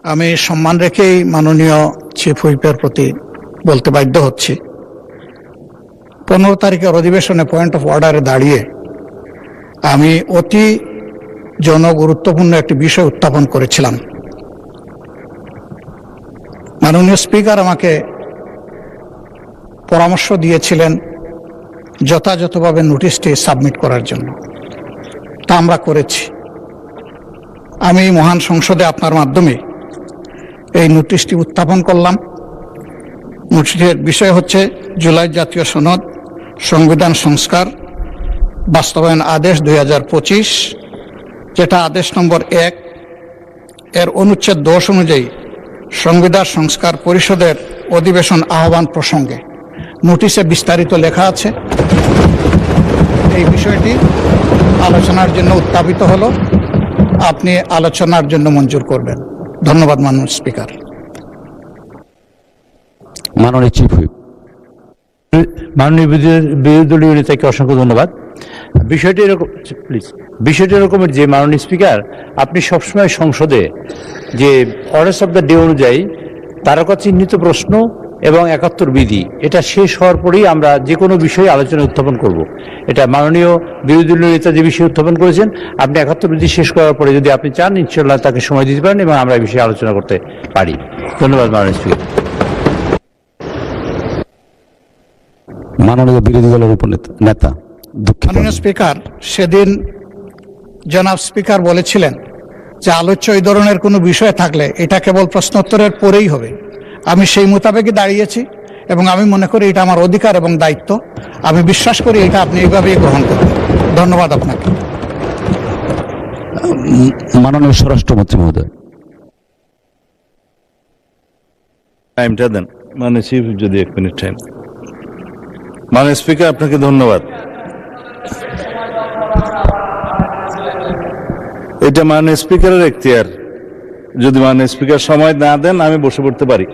আমি সম্মান রেখেই মাননীয় চিফ হুইপের প্রতি বলতে বাধ্য হচ্ছি, 15 তারিখের অধিবেশনে পয়েন্ট অফ অর্ডারে দাঁড়িয়ে আমি অতি জনগুরুত্বপূর্ণ একটি বিষয় উত্থাপন করেছিলাম। মাননীয় স্পিকার আমাকে পরামর্শ দিয়েছিলেন যথাযথভাবে নোটিশটি সাবমিট করার জন্য, তা আমরা করেছি। আমি মহান সংসদে আপনার মাধ্যমে এই নোটিশটি উত্থাপন করলাম। নোটিশের বিষয় হচ্ছে জুলাই জাতীয় সনদ সংবিধান সংস্কার বাস্তবায়ন আদেশ 2025, যেটা আদেশ নম্বর 1 এর অনুচ্ছেদ 10 অনুযায়ী সংবিধান সংস্কার পরিষদের অধিবেশন আহ্বান প্রসঙ্গে নোটিশে বিস্তারিত লেখা আছে। এই বিষয়টি আলোচনার জন্য উত্থাপিত হলো, আপনি আলোচনার জন্য মঞ্জুর করবেন। ধন্যবাদ মাননীয় স্পিকার। মাননীয় চিফ হুইপ। মাননীয় বিরোধী দলীয় নেতাকে অসংখ্য ধন্যবাদ। বিষয়টি এরকমের যে মাননীয় স্পিকার, আপনি সবসময় সংসদে যে অর্ডার্স অফ দ্য ডে অনুযায়ী তারকা চিহ্নিত প্রশ্ন এবং 71 বিধি, এটা শেষ হওয়ার পরেই আমরা যে কোনো বিষয়ে আলোচনা উত্থাপন করব। এটা মাননীয় বিরোধী দলীয় নেতা যে বিষয়ে উত্থাপন করেছেন, আপনি 71 বিধি শেষ করার পরে যদি আপনি চান, ইনশাল্লাহ তাকে সময় দিতে পারেন এবং আমরা এই বিষয়ে আলোচনা করতে পারি। ধন্যবাদ মাননীয় স্পিকার। মাননীয় বিরোধী দলের উপনেতা। মাননীয় স্পিকার, সেদিন জনাব স্পিকার বলেছিলেন যে আলোচ্য এই ধরনের কোনো বিষয় থাকলে এটা কেবল প্রশ্নোত্তরের পরেই হবে। আমি সেই মোতাবেকই দাঁড়িয়েছি এবং আমি মনে করি এটা আমার অধিকার এবং দায়িত্ব। আমি বিশ্বাস করি এটা আপনি এইভাবেই গ্রহণ করবেন। ধন্যবাদ আপনাকে। মাননীয় স্বরাষ্ট্রমন্ত্রী মহোদয়। টাইমটা দেন মাননীয় চিফ, যদি 1 মিনিট টাইম। মাননীয় স্পিকার, আপনাকে ধন্যবাদ। এটা মাননীয় স্পিকারের এখতিয়ার, যদি মাননীয় স্পিকার সময় না দেন আমি বসে পড়তে পারি।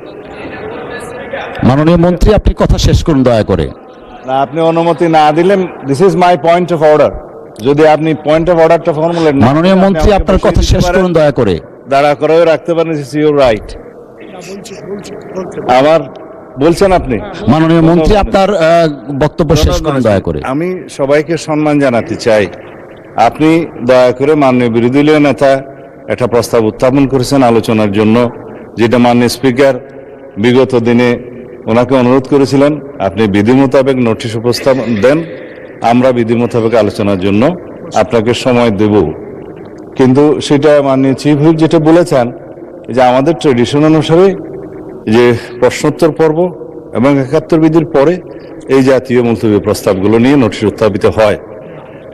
মাননীয় মন্ত্রী, আপনি কথা শেষ করুন দয়া করে। না, আপনি অনুমতি না দিলেন, this is my point of order. যদি আপনি পয়েন্ট অফ অর্ডারটা ফর্মুলেট না, মাননীয় মন্ত্রী, আপনার কথা শেষ করুন দয়া করে। দাঁড়া করেও রাখতে পারেন, দিস ইজ ইউর রাইট। আমার বলছেন আপনি। মাননীয় মন্ত্রী, আপনার বক্তব্য শেষ করুন দয়া করে। আমি সবাইকে সম্মান জানাতে চাই। আপনি দয়া করে মাননীয় বিরোধী দলীয় নেতা একটা প্রস্তাব উত্থাপন করেছেন আলোচনার জন্য, যেটা মাননীয় স্পিকার বিগত দিনে ওনাকে অনুরোধ করেছিলেন। আপনি বিধি মোতাবেক নোটিশ উপস্থাপন দেন, আমরা বিধি মোতাবেক আলোচনার জন্য আপনাকে সময় দেব। কিন্তু সেটা মাননীয় চিফ হুইপ যেটা বলেছেন, যে আমাদের ট্রেডিশন অনুসারে যে প্রশ্নোত্তর পর্ব এবং 71 বিধির পরে এই জাতীয় মুলতবি প্রস্তাবগুলো নিয়ে নোটিশ উত্থাপিত হয়,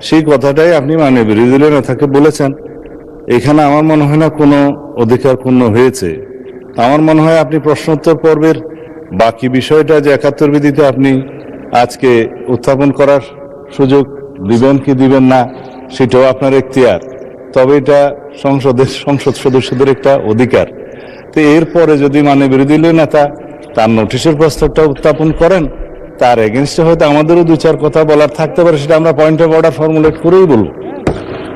সেই কথাটাই আপনি মাননীয় বিরোধী দলীয় নেতাকে বলেছেন। এখানে আমার মনে হয় না কোনো অধিকার ক্ষুণ্ণ হয়েছে। আমার মনে হয় আপনি প্রশ্নোত্তর পর্বের বাকি বিষয়টা যে 71 বিধিতে আপনি আজকে উত্থাপন করার সুযোগ দিবেন কি দিবেন না, সেটাও আপনার এখতিয়ার। তবে এটা সংসদ সদস্যদের একটা অধিকার। তো এরপরে যদি মাননীয় বিরোধী দলীয় নেতা তার নোটিশের প্রস্তাবটা উত্থাপন করেন, তার এগেনস্টে হয়তো আমাদেরও 2-4 কথা বলার থাকতে পারে, সেটা আমরা পয়েন্ট অফ অর্ডার ফর্মুলেট করেই বলবো।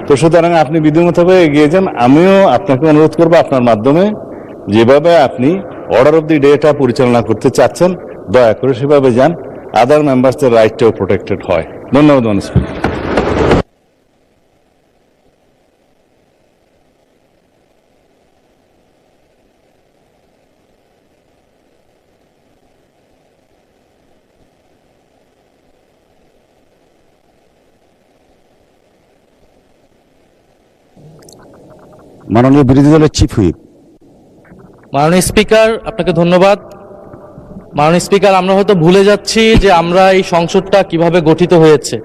তো সুতরাং আপনি বিধি মোতাবেক এগিয়ে যান। আমিও আপনাকে অনুরোধ করবো, আপনার মাধ্যমে যেভাবে আপনি অর্ডার অফ দি ডেটা পরিচালনা করতে চাচ্ছেন, দয়া করে সেভাবে যান, আদার মেম্বার্সদের রাইটটাও প্রোটেক্টেড হয়। ধন্যবাদ মাননীয় স্পিকার। মাননীয় বিরোধী দলের চিফ হুইপ। মাননীয় স্পিকার, আপনাকে ধন্যবাদ। মাননীয় স্পিকার, আমরা হয়তো ভুলে যাচ্ছি যে আমরা এই সংসদটা কিভাবে গঠিত হয়েছে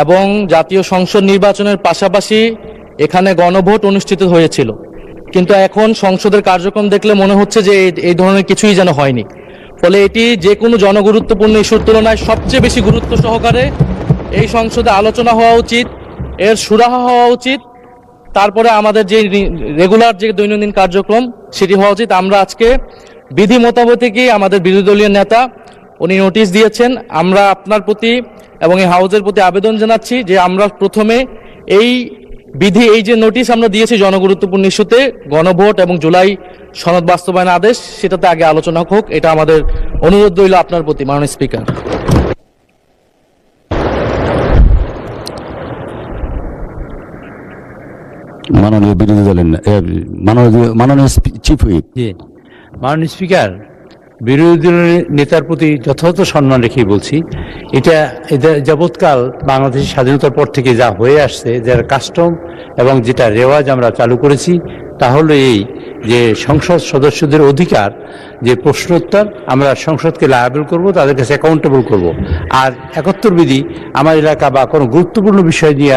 এবং জাতীয় সংসদ নির্বাচনের পাশাপাশি এখানে গণভোট অনুষ্ঠিত হয়েছিল। কিন্তু এখন সংসদের কার্যক্রম দেখলে মনে হচ্ছে যে এই ধরনের কিছুই যেন হয়নি। ফলে এটি যে কোনো জনগুরুত্বপূর্ণ ইস্যুর তুলনায় সবচেয়ে বেশি গুরুত্ব সহকারে এই সংসদে আলোচনা হওয়া উচিত, এর সুরাহা হওয়া উচিত। তারপরে আমাদের যে রেগুলার যে দৈনন্দিন কার্যক্রম সেটি হওয়া উচিত। আমরা আজকে বিধি মোতাবেকই আমাদের বিরোধী দলীয় নেতা উনি নোটিশ দিয়েছেন। আমরা আপনার প্রতি এবং এই হাউজের প্রতি আবেদন জানাচ্ছি যে আমরা প্রথমে এই বিধি এই যে নোটিশ আমরা দিয়েছি জনগুরুত্বপূর্ণ ইস্যুতে গণভোট এবং জুলাই সনদ বাস্তবায়ন আদেশ, সেটাতে আগে আলোচনা হোক, এটা আমাদের অনুরোধ রইল আপনার প্রতি মাননীয় স্পিকার। মাননীয় বিরোধী দলের মাননীয় চিফ হুইপ। জি, মাননীয় স্পিকার, বিরোধী দলের নেতার প্রতি যথাযথ সম্মান রেখেই বলছি, এটা যাবৎকাল বাংলাদেশের স্বাধীনতার পর থেকে যা হয়ে আসছে, যার কাস্টম এবং যেটা রেওয়াজ আমরা চালু করেছি, তা হলো এই যে সংসদ সদস্যদের অধিকার যে প্রশ্নোত্তর, আমরা সংসদকে লায়াবল করব, তাদের কাছে অ্যাকাউন্টেবল করব। আর 71 বিধি আমার এলাকা বা কোনো গুরুত্বপূর্ণ বিষয় নিয়ে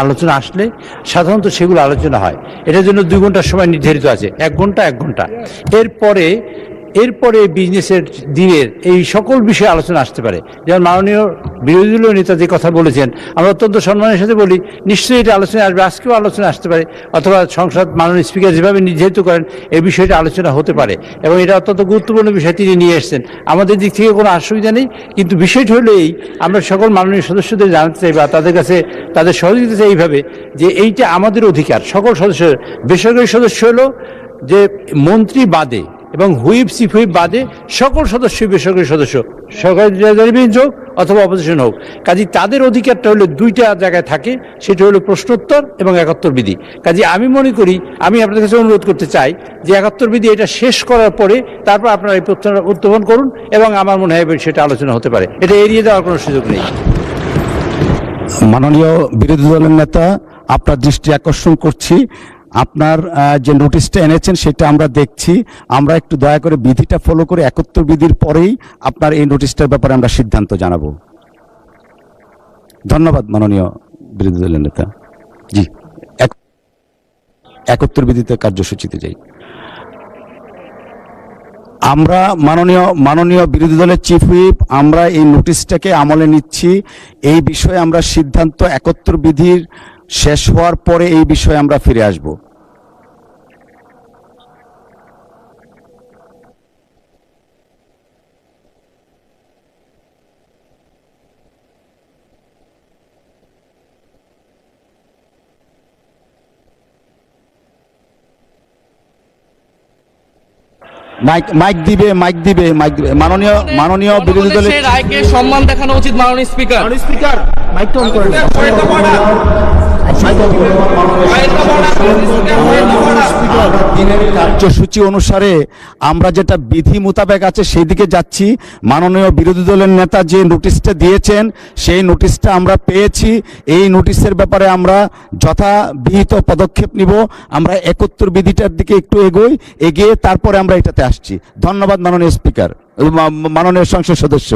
আলোচনা আসলে সাধারণত সেগুলো আলোচনা হয়। এটার জন্য 2 ঘন্টার সময় নির্ধারিত আছে, 1 ঘন্টা 1 ঘন্টা। এরপরে বিজনেসের দিনের এই সকল বিষয়ে আলোচনা আসতে পারে। যেমন মাননীয় বিরোধী দলীয় নেতা যে কথা বলেছেন, আমরা অত্যন্ত সম্মানের সাথে বলি, নিশ্চয়ই এটা আলোচনা আসবে, আজকেও আলোচনা আসতে পারে, অথবা সংসদ মাননীয় স্পিকার যেভাবে নির্ধারিত করেন এই বিষয়টা আলোচনা হতে পারে, এবং এটা অত্যন্ত গুরুত্বপূর্ণ বিষয় তিনি নিয়ে এসেছেন। আমাদের দিক থেকে কোনো অসুবিধা নেই, কিন্তু বিষয়টা হলো এই, আমরা সকল মাননীয় সদস্যদের জানাতে চাই বা তাদের কাছে তাদের সহযোগিতা চাই এইভাবে যে এইটা আমাদের অধিকার, সকল সদস্যের। বেসরকারি সদস্য হলো যে মন্ত্রী বাদে এবং হুইপ চিফ হুইপ বাদে সকল সদস্য বেসরকারি সদস্য, সরকারি বেঞ্চ হোক অথবা অপোজিশন হোক। কাজে তাদের অধিকারটা হলো 2টা জায়গায় থাকে, সেটা হলো প্রশ্নোত্তর এবং 71 বিধি। কাজে আমি মনে করি, আমি আপনাদের কাছে অনুরোধ করতে চাই যে 71 বিধি এটা শেষ করার পরে তারপর আপনারা এই প্রশ্ন উত্থাপন করুন, এবং আমার মনে হয় সেটা আলোচনা হতে পারে, এটা এড়িয়ে যাওয়ার কোনো সুযোগ নেই। মাননীয় বিরোধী দলের নেতা, আপনার দৃষ্টি আকর্ষণ করছি, আপনার যে নোটিশটা এনেছেন সেটা আমরা দেখছি। আমরা একটু দয়া করে বিধিটা ফলো করে 71 বিধির পরেই আপনার এই নোটিশটার ব্যাপারে আমরা সিদ্ধান্ত জানাবো। ধন্যবাদ মাননীয় বিরোধী দলের নেতা। জি, 71 বিধিতে কার্যসূচিতে যাই। আমরা মাননীয় বিরোধী দলের চিফ হুইপ, আমরা এই নোটিশটাকে আমলে নিচ্ছি। এই বিষয়ে আমরা সিদ্ধান্ত 71 বিধির শেষ হওয়ার পরে এই বিষয়ে আমরা ফিরে আসব। মাইক দিবে মাননীয় বিরোধী দলের রায়কে সম্মান দেখানো উচিত মাননীয় স্পিকার। স্পিকার মাইকটা অন করেন। দিনের কার্যসূচি অনুসারে আমরা যেটা বিধি মোতাবেক আছে সেই দিকে যাচ্ছি। মাননীয় বিরোধী দলের নেতা যে নোটিশটা দিয়েছেন সেই নোটিশটা আমরা পেয়েছি। এই নোটিশের ব্যাপারে আমরা যথাবিহিত পদক্ষেপ নিব। আমরা 71 বিধিটার দিকে একটু এগিয়ে তারপরে আমরা এটাতে আসছি। ধন্যবাদ মাননীয় স্পিকার, মাননীয় সংসদ সদস্য।